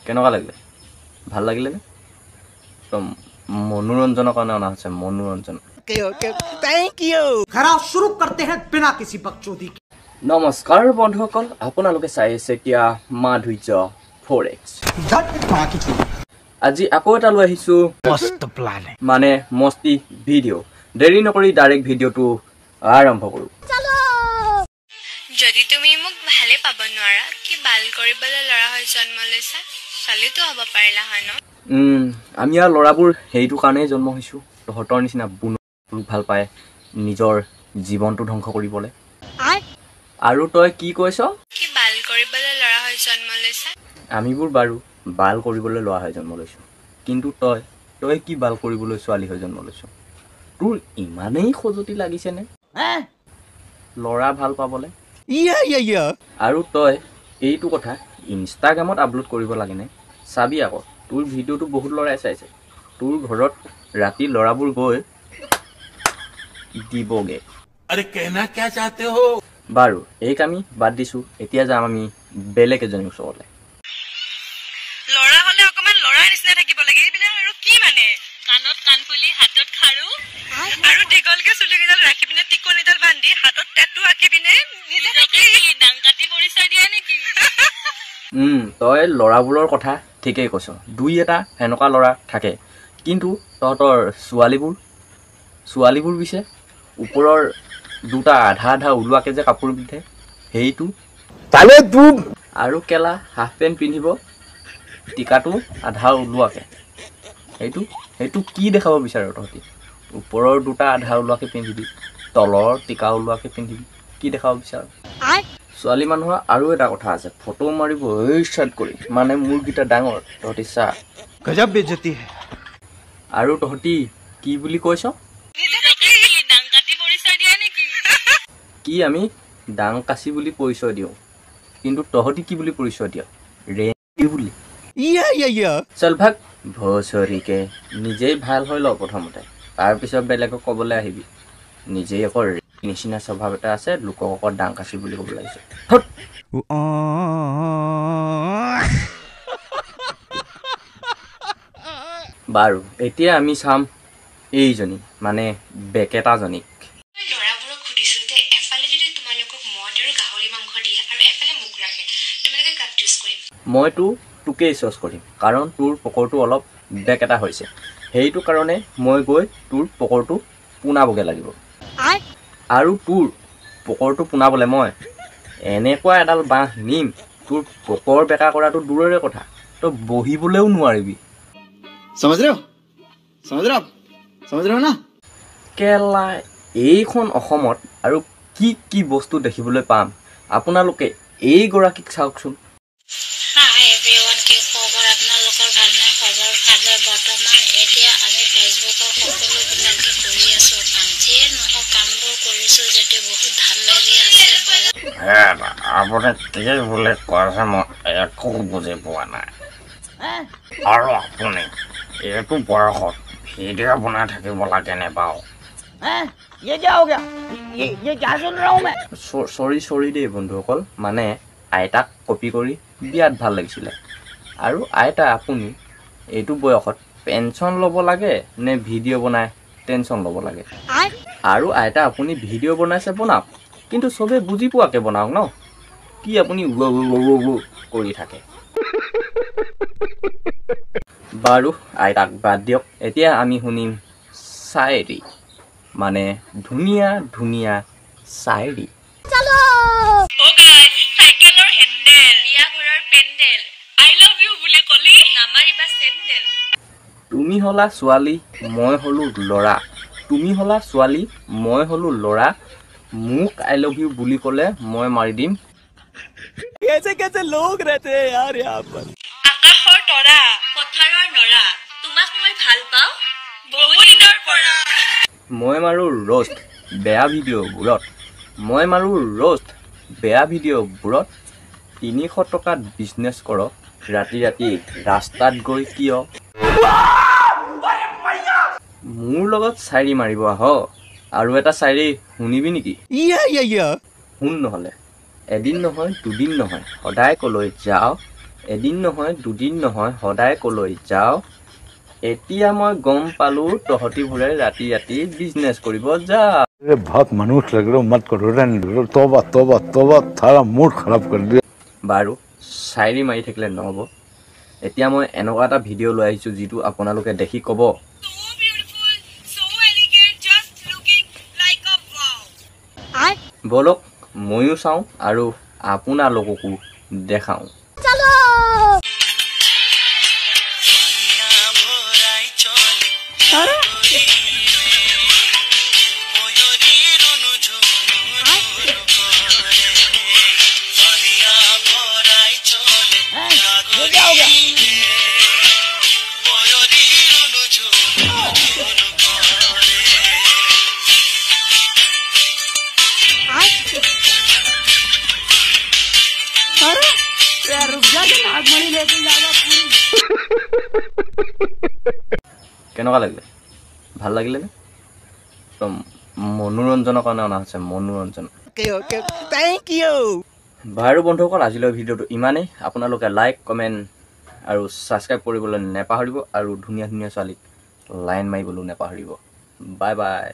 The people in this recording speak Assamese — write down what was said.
কেনেকুৱা লাগিলে ভাল লাগিলে নে তো মনোৰঞ্জনৰ কাৰণে অনা হৈছে মনোৰঞ্জন थैंक यू खराब शुरू करते हैं बिना किसी बकचोदी के নমস্কাৰ বন্ধুসকল আপোনালোকে চাই আছে এতিয়া মাধুৰ্য 4x আজি আকৌ এটা লৈ আহিছো मस्त प्लान है মানে মস্তি ভিডিঅ' দেৰি নকৰি ডাইৰেক্ট ভিডিঅ'টো আৰম্ভ কৰো যদি তুমি মোক ভালে পাব নোৱাৰা কি বাল কৰিবলৈ লৰা হৈ জন্ম লৈছা চালিতো হ'ব পাৰিলা হয় ন আমি আৰু লৰাবোৰ হেইটো কাৰণে জন্ম হৈছো তহঁতৰ নিচিনা বুনো ভাল পায় নিজৰ জীৱনটো ধ্বংস কৰিবলৈ আৰু তই কি কৈছ কি বাল কৰিবলৈ লৰা হৈ জন্ম লৈছা আমিবোৰ বাৰু বাল কৰিবলৈ লোৱা হৈ জন্ম লৈছো কিন্তু তই কি বাল কৰিবলৈ ছোৱালী হৈ জন্ম লৈছ তোৰ ইমানেই খজতি লাগিছে নে লৰা ভাল পাবলে আৰু তই এইটো কথা ইনষ্টাগ্ৰামত আপলোড কৰিব লাগে নে চাবি আকৌ তোৰ ভিডিঅ'টো বহুত লৰাই চাইছে তোৰ ঘৰত ৰাতি লৰাবোৰ গৈ দিবগে अरे कहना क्या चाहते हो বাৰু এই কামি বাদ দিছো এতিয়া যাম আমি বেলেগ এজনী ওচৰলৈ লৰা হলে অকমান লৰাৰ নিচিনা থাকিব লাগে এইবিলাক আৰু কি মানে কাণত কাণফুলি হাতত খাৰু আৰু দীঘলকে চুলিকেইডাল ৰাখি পিনে টিকনিডাল বান্ধি হাতত টেটু আঁকি পিনে নিজকে ডাং কাটি পৰিচয় দিয়ে নেকি তই লৰাবোৰৰ কথা ঠিকেই কৈছ দুই এটা এনেকুৱা লৰা থাকে কিন্তু তহঁতৰ ছোৱালীবোৰ পিছে ওপৰৰ দুটা আধা আধা ওলোৱাকে যে কাপোৰ পিন্ধে সেইটো আৰু কেলা হাফ পেণ্ট পিন্ধিব টিকাটো আধা ওলোৱাকে সেইটো কি দেখাব বিচাৰ তহঁতি ওপৰৰ দুটা আধা ওলোৱাকে পিন্ধিবি তলৰ টিকা ওলোৱাকে পিন্ধিবি কি দেখাব বিচাৰ ছোৱালী মানুহৰ আৰু এটা কথা আছে ফটো মাৰিব ষ্টাৰ্ট কৰি মানে মূৰকেইটা ডাঙৰ তহঁতি চা गजब बेइज्जती है আৰু তহঁতি কি বুলি কৈছ কি আমি ডাং কাচি বুলি পৰিচয় দিওঁ কিন্তু তহঁতি কি বুলি পৰিচয় দিয় ৰেডি বুলি চল ভাগ ভচৰিকে নিজেই ভাল হৈ ল প্ৰথমতে তাৰপিছত বেলেগক ক'বলৈ আহিবি নিজেই আকৌ নিচিনা স্বভাৱ এটা আছে লোকক আকৌ ডাং কাচি বুলি ক'ব লাগিছে বাৰু এতিয়া আমি চাম এইজনী মানে বেকেটাজনীক লৰাবোৰক সুধিছো যে এফালে যদি তোমালোকক মদ আৰু গাহৰি মাংস দিয়ে আৰু এফালে মুখ ৰাখে তোমালোকে কাট চুজ কৰিম মইতো তোকেই চইচ কৰিম কাৰণ তোৰ পকৰটো অলপ বেকেটা হৈছে সেইটো কাৰণে মই গৈ তোৰ পকৰটো পোনাবগে লাগিব আৰু তোৰ পকৰটো পোনাবলৈ মই এনেকুৱা এডাল বাঁহ নিম তোৰ পকৰ বেকা কৰাটো দূৰৰে কথা তই বহিবলৈও নোৱাৰিবি समझ रहे हो ना কেলা এইখন অসমত আৰু কি কি বস্তু দেখিবলৈ পাম আপোনালোকে এইগৰাকীক চাওকচোন হাই এভৰিৱান কি খবৰ আপোনালোকৰ ভালনে খবৰ ভালে বৰ্তমান এতিয়া আমি ফেচবুকৰ সকলোবিলাকে কৰি আছো কাম যিয়ে নহওক কামবোৰ কৰিছো যাতে বহুত ভাল লাগি আছে আপুনি কি বোলে কৈছে মই একো বুজি পোৱা নাই আৰু আপুনি এইটো বয়সত ভিডিঅ' বনাই থাকিব লাগে নে বাৰু চৰি দেই বন্ধুসকল মানে আইতাক কপি কৰি বিৰাট ভাল লাগিছিলে আৰু আইতা আপুনি এইটো বয়সত পেঞ্চন ল'ব লাগে নে ভিডিঅ' বনাই টেনচন ল'ব লাগে আৰু আইতা আপুনি ভিডিঅ' বনাইছে বনাওক কিন্তু চবে বুজি পোৱাকে বনাওক ন কি আপুনি কৰি থাকে বাৰু আইতাক বাদ দিয়ক এতিয়া আমি শুনিম শায়েৰী মানে ধুনীয়া ধুনীয়া শায়েৰী ও গাইস সাইকেলৰ হেন্ডেল বিয়া ঘৰৰ পেন্ডেল আই লাভ ইউ বুলি কলি নামাৰিবা চেন্ডেল তুমি হলা ছোৱালী মই হলো লৰা তুমি হলা ছোৱালী মই হলো লৰা মোক আই লাভ ইউ বুলি ক'লে মই মাৰি দিম कैसे कैसे लोग रहते हैं यार यहाँ पर আকাশৰ তৰা পথাৰৰ নৰা তোমাক মই ভাল পাওঁ বহু দিনৰ পৰা মই মাৰো ৰোষ্ট বেয়া ভিডিঅ'বোৰত মই মাৰো ৰোষ্ট বেয়া ভিডিঅ'বোৰত 300 টকাত বিজনেছ কৰক ৰাতি ৰাতি ৰাস্তাত গৈ কিয় মোৰ লগত চাইৰি মাৰিব আহ আৰু এটা চাইৰি শুনিবি নেকি শুন নহ'লে এদিন নহয় দুদিন নহয় সদায় কলৈ যাও এদিন নহয় দুদিন নহয় সদায় কলৈ যাও এতিয়া মই গম পালো তহতিবোৰে ৰাতি ৰাতি বিজনেছ কৰিব যা अरे बहुत मनुष्य लग रहे हो मत करो तौबा तौबा तौबा थारा मूड खराब कर दिया বাৰু চাইৰি মাৰি থাকিলে নহ'ব এতিয়া মই এনেকুৱা এটা ভিডিঅ' লৈ আহিছোঁ যিটো আপোনালোকে দেখি ক'ব so beautiful so elegant just looking like a wow বলক ময়ো চাওঁ আৰু আপোনালোককো দেখাওঁ কেনেকুৱা লাগিলে ভাল লাগিলে নে মনোৰঞ্জনৰ কাৰণে অনা হৈছে মনোৰঞ্জন थैंक यू বাৰু বন্ধুসকল আজিলৈ ভিডিঅ'টো ইমানেই আপোনালোকে লাইক কমেণ্ট আৰু ছাবস্ক্ৰাইব কৰিবলৈ নেপাহৰিব আৰু ধুনীয়া ধুনীয়া ছোৱালীক লাইন মাৰিবলৈও নেপাহৰিব বাই বাই